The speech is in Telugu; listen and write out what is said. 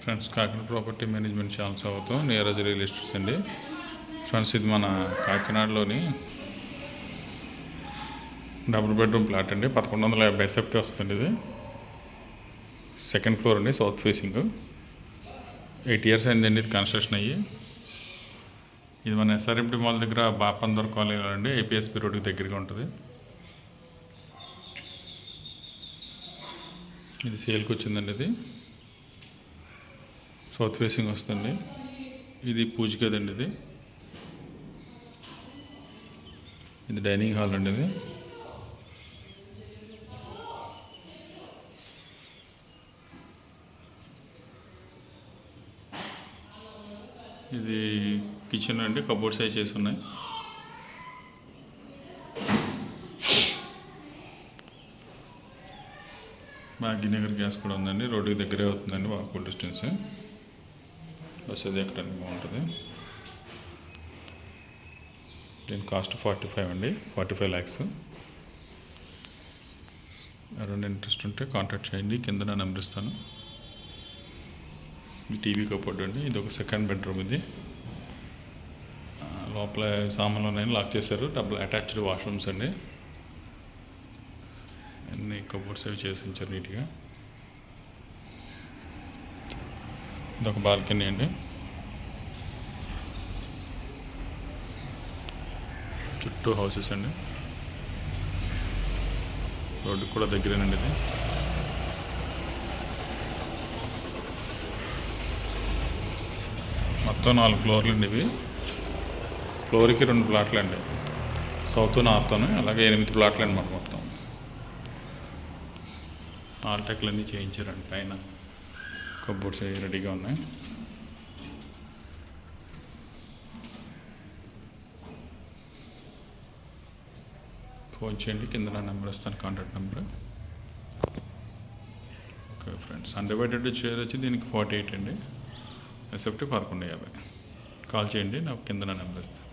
Friends, Kakinada property management channels అవుతాం నీరజ్ రియల్ ఎస్టేట్స్ అండి. ఫ్రెండ్స్, ఇది మన కాకినాడలోని డబుల్ బెడ్రూమ్ ప్లాట్ అండి. 1150 ఎస్ఎఫ్టీ వస్తుంది. ఇది సెకండ్ ఫ్లోర్ అండి, సౌత్ ఫేసింగ్. 8 ఇయర్స్ అయిందండి ఇది కన్స్ట్రక్షన్ అయ్యి. ఇది మన ఎస్ఆర్ఎంటీ మాల్ దగ్గర బాపందర్ కాలనీలో అండి, ఏపీఎస్పీ రోడ్కి దగ్గరగా ఉంటుంది. ఇది సేల్కి వచ్చిందండి. ఇది సౌత్ ఫేసింగ్ వస్తుంది. ఇది పూజ గదండి. ఇది డైనింగ్ హాల్ అండి. ఇది కిచెన్ అండి, కబోర్డ్స్ అవి చేసి ఉన్నాయి. భాగ్యనగర్ గ్యాస్ కూడా ఉందండి. రోడ్డుకి దగ్గరే అవుతుందండి, వాకబుల్ డిస్టెన్స్. బస్ అది ఎక్కడానికి బాగుంటుంది. దీని కాస్ట్ 45 అండి, 45 lakhs. ఎవరైనా ఇంట్రెస్ట్ ఉంటే కాంటాక్ట్ చేయండి, కింద నా నెంబర్ ఇస్తాను. ఈ టీవీ కబోర్డ్ అండి. ఇది ఒక సెకండ్ బెడ్రూమ్. ఇది లోపల సామాన్లు ఉన్నాయని లాక్ చేశారు. డబుల్ అటాచ్డ్ వాష్రూమ్స్ అండి. అన్ని కబోర్డ్స్ అవి చేసి ఉంచారు నీట్గా. ఇదొక బాల్కనీ అండి. చుట్టూ హౌసెస్ అండి. రోడ్డు కూడా దగ్గరేనండి. ఇది మొత్తం 4 ఫ్లోర్లు అండి. ఇవి ఫ్లోర్కి 2 ప్లాట్లు అండి, సౌత్ నార్త్. అలాగే 8 ప్లాట్లు అండి మాకు మొత్తం. ఆల్టెక్లు అన్నీ చేయించారండి. పైన కబోర్డ్స్ రెడీగా ఉన్నాయి. ఫోన్ చేయండి, కింద నా నెంబర్ ఇస్తాను, contact number. Okay friends, undivided share వచ్చి దీనికి 48 అండి, ఎస్ఎఫ్టీ 1150. కాల్ చేయండి, నాకు కింద నా నెంబర్ ఇస్తాను.